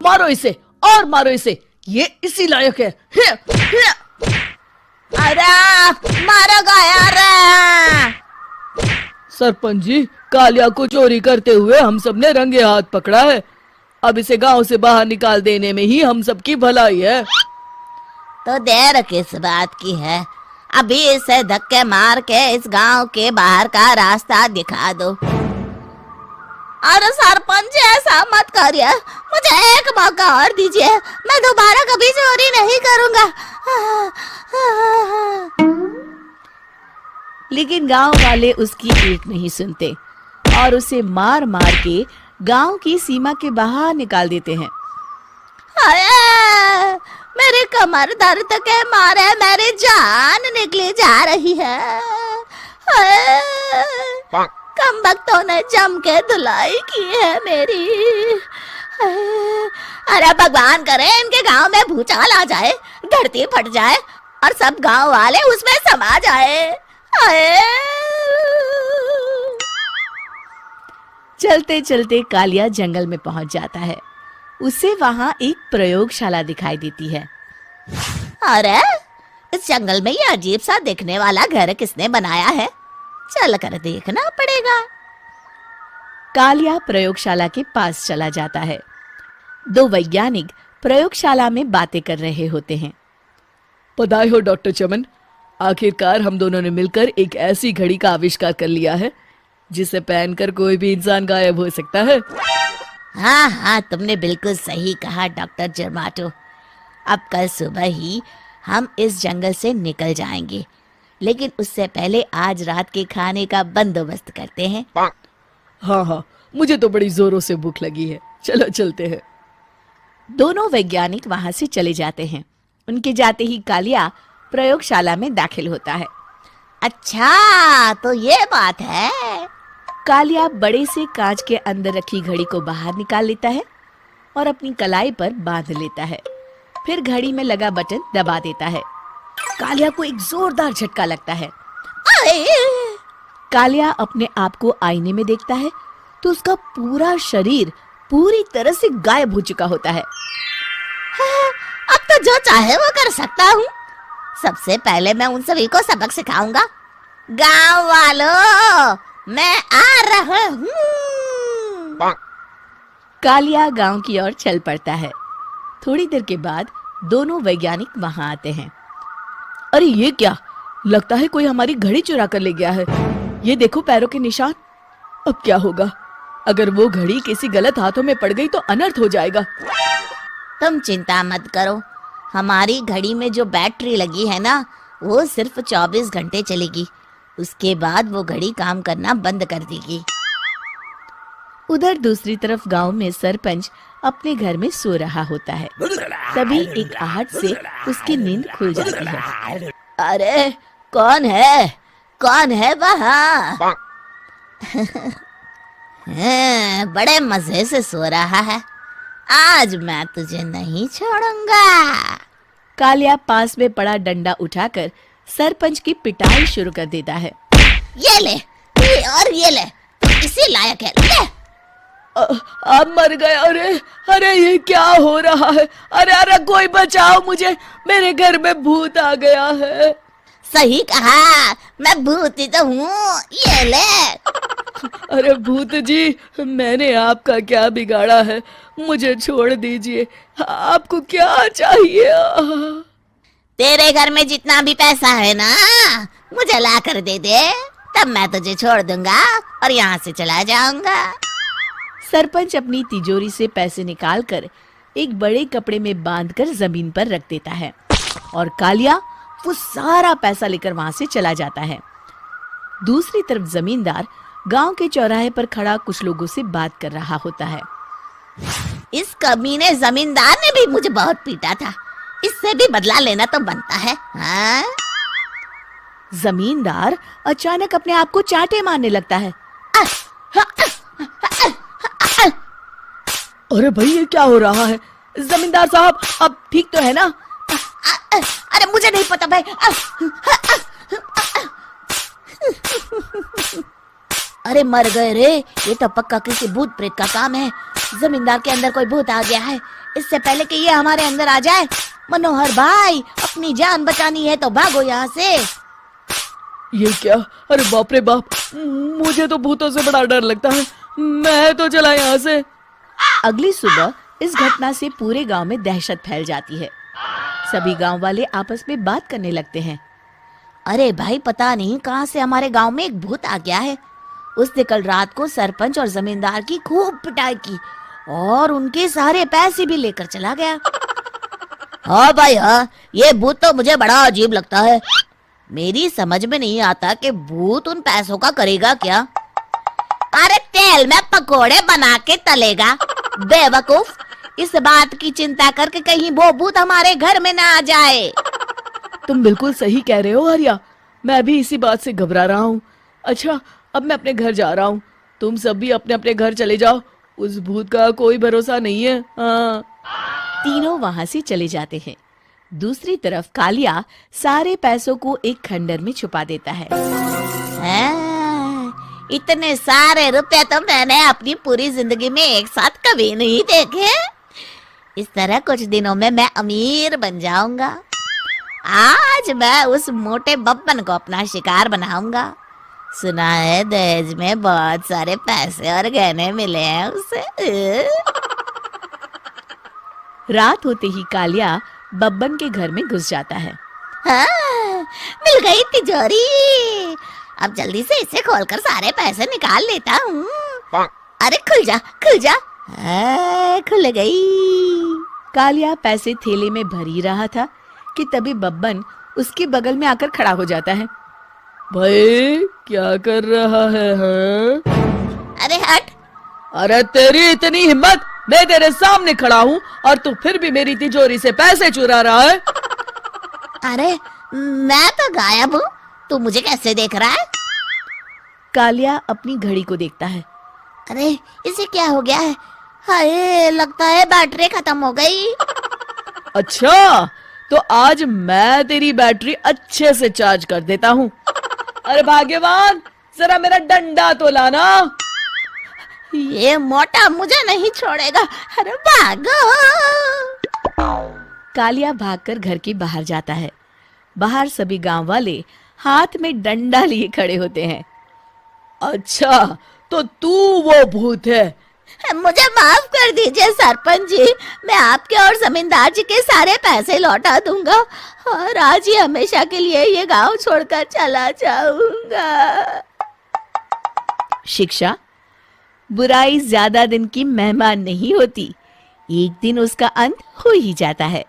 मारो इसे और मारो इसे, ये इसी लायक है। अरे मारो यार। सरपंच जी, कालिया को चोरी करते हुए हम सब ने रंगे हाथ पकड़ा है। अब इसे गांव से बाहर निकाल देने में ही हम सबकी भलाई है। तो देर किस बात की है, अभी इसे धक्के मार के इस गांव के बाहर का रास्ता दिखा दो। अरे सरपंच ऐसा मत करिए, मुझे एक मौका और दीजिए, मैं दोबारा कभी चोरी नहीं करूंगा। लेकिन गांव वाले उसकी एक नहीं सुनते और उसे मार मार के गांव की सीमा के बाहर निकाल देते हैं। मेरी कमर दर्द के मारे मेरी जान निकली जा रही है। कमबख्तों ने जम के धुलाई की है मेरी। अरे भगवान करे इनके गांव में भूचाल आ जाए, धरती फट जाए और सब गांव वाले उसमें समा जाए। चलते चलते कालिया जंगल में पहुंच जाता है। उसे वहां एक प्रयोगशाला दिखाई देती है। अरे इस जंगल में ये अजीब सा दिखने वाला घर किसने बनाया है, चल कर देखना पड़ेगा। कालिया प्रयोगशाला के पास चला जाता है। दो वैज्ञानिक प्रयोगशाला में बातें कर रहे होते हैं। बधाई हो डॉक्टर चमन, आखिरकार हम दोनों ने मिलकर एक ऐसी घड़ी का आविष्कार कर लिया है जिसे पहनकर कोई भी इंसान गायब हो सकता है। हाँ हाँ, तुमने बिल्कुल सही कहा डॉक्टर जर्माटो। अब कल सुबह ही हम इस जंगल से निकल जाएंगे, लेकिन उससे पहले आज रात के खाने का बंदोबस्त करते हैं। हाँ हाँ, मुझे तो बड़ी जोरों से भूख लगी है, चलो चलते हैं। दोनों वैज्ञानिक वहां से चले जाते हैं। उनके जाते ही कालिया प्रयोगशाला में दाखिल होता है। अच्छा तो ये बात है। कालिया बड़े से कांच के अंदर रखी घड़ी को बाहर निकाल लेता है और अपनी कलाई पर बांध लेता है। फिर घड़ी में लगा बटन दबा देता है। कालिया को एक जोरदार झटका लगता है। कालिया अपने आप को आईने में देखता है तो उसका पूरा शरीर पूरी तरह से गायब हो चुका होता है। अब तो जो चाहे वो कर सकता हूँ। सबसे पहले मैं उन सभी को सबक सिखाऊंगा। गांव वालों, मैं आ रहा हूँ। कालिया गांव की ओर चल पड़ता है। थोड़ी देर के बाद दोनों वैज्ञानिक वहां आते हैं। अरे ये क्या, लगता है कोई हमारी घड़ी चुरा कर ले गया है। ये देखो पैरों के निशान। अब क्या होगा, अगर वो घड़ी किसी गलत हाथों में पड़ गई तो अनर्थ हो जाएगा। तुम चिंता मत करो, हमारी घड़ी में जो बैटरी लगी है ना, वो सिर्फ 24 घंटे चलेगी। उसके बाद वो घड़ी काम करना बंद कर देगी। उधर दूसरी तरफ गांव में सरपंच अपने घर में सो रहा होता है। तभी एक आहट से उसकी नींद खुल जाती है। अरे कौन है वहाँ? बड़े मजे से सो रहा है, आज मैं तुझे नहीं छोड़ूंगा। कालिया पास में पड़ा डंडा उठाकर सरपंच की पिटाई शुरू कर देता है। ये ले, ये ले, तू इसी लायक है, ले। आप मर गए। अरे ये क्या हो रहा है? अरे कोई बचाओ मुझे, मेरे घर में भूत आ गया है। सही कहा, मैं भूत ही तो हूँ, ये ले। अरे भूत जी, मैंने आपका क्या बिगाड़ा है, मुझे छोड़ दीजिए। आपको क्या चाहिए? तेरे घर में जितना भी पैसा है ना, मुझे ला कर दे दे, तब मैं तुझे छोड़ दूंगा और यहाँ से चला जाऊंगा। सरपंच अपनी तिजोरी से पैसे निकालकर एक बड़े कपड़े में बांधकर जमीन पर रख देता है और कालिया वो सारा पैसा लेकर वहां से चला जाता है। दूसरी तरफ जमींदार गांव के चौराहे पर खड़ा कुछ लोगों से बात कर रहा होता है। इस कमीने जमींदार ने भी मुझे बहुत पीटा था, इससे भी बदला लेना तो बनता है। हाँ? जमींदार अचानक अपने आप को चांटे मारने लगता है। अरे भाई ये क्या हो रहा है? जमींदार साहब अब ठीक तो है ना? अरे मुझे नहीं पता भाई। अरे मर गए रे, ये तो पक्का किसी भूत प्रेत का काम है। जमींदार के अंदर कोई भूत आ गया है। इससे पहले कि ये हमारे अंदर आ जाए, मनोहर भाई अपनी जान बचानी है तो भागो यहाँ से। ये क्या? अरे बाप रे बाप, मुझे तो भूतों से बड़ा डर लगता है। मैं तो चला यहाँ से। अगली सुबह इस घटना से पूरे गांव में दहशत फैल जाती है। सभी गांव वाले आपस में बात करने लगते हैं। अरे भाई, पता नहीं कहाँ से हमारे गांव में एक भूत आ गया है। उसने कल रात को सरपंच और जमींदार की खूब पिटाई की और उनके सारे पैसे भी लेकर चला गया। हाँ भाई हाँ, ये भूत तो मुझे बड़ा अजीब लगता है। मेरी समझ में नहीं आता कि भूत उन पैसों का करेगा क्या। अरे तेल में पकोड़े बना के तलेगा बेवकूफ। इस बात की चिंता करके कहीं वो भूत हमारे घर में ना आ जाए। तुम बिल्कुल सही कह रहे हो आर्या, मैं भी इसी बात से घबरा रहा हूँ। अच्छा, अब मैं अपने घर जा रहा हूँ। तुम सब भी अपने अपने घर चले जाओ, उस भूत का कोई भरोसा नहीं है। हाँ। तीनों वहां से चले जाते हैं। दूसरी तरफ कालिया सारे पैसों को एक खंडर में छुपा देता है। इतने सारे रुपए तो मैंने अपनी पूरी जिंदगी में एक साथ कभी नहीं देखे। इस तरह कुछ दिनों में मैं अमीर बन जाऊंगा। आज मैं उस मोटे बब्बन को अपना शिकार बनाऊंगा। सुना है दहेज में बहुत सारे पैसे और गहने मिले हैं उसे। रात होते ही कालिया बब्बन के घर में घुस जाता है। हाँ, मिल गई तिजोरी। अब जल्दी से इसे खोलकर सारे पैसे निकाल लेता हूँ। अरे खुल जा खुल जा। खुल गई। कालिया पैसे थैले में भर ही रहा था कि तभी बब्बन उसके बगल में आकर खड़ा हो जाता है। भाई क्या कर रहा है? हाँ? अरे हट। अरे तेरी इतनी हिम्मत, मैं तेरे सामने खड़ा हूँ और तू फिर भी मेरी तिजोरी से पैसे चुरा रहा है। अरे मैं तो गायब हूँ, तू मुझे कैसे देख रहा है? कालिया अपनी घड़ी को देखता है। अरे इसे क्या हो गया है? हाय, लगता है बैटरी खत्म हो गई। अच्छा, तो आज मैं तेरी बैटरी अच्छे से चार्ज कर देता हूँ। अरे भाग्यवान, जरा मेरा डंडा तो लाना। ये मोटा मुझे नहीं छोड़ेगा। अरे भागो। कालिया भागकर घर के बाहर जाता है। बाहर सभी गांव वाले हाथ में डंडा लिए खड़े होते हैं। अच्छा, तो तू वो भूत है? मुझे माफ कर दीजिए सरपंच जी, मैं आपके और जमींदार जी के सारे पैसे लौटा दूंगा और आज ही हमेशा के लिए ये गांव छोड़कर चला जाऊंगा। शिक्षा: बुराई ज्यादा दिन की मेहमान नहीं होती, एक दिन उसका अंत हो ही जाता है।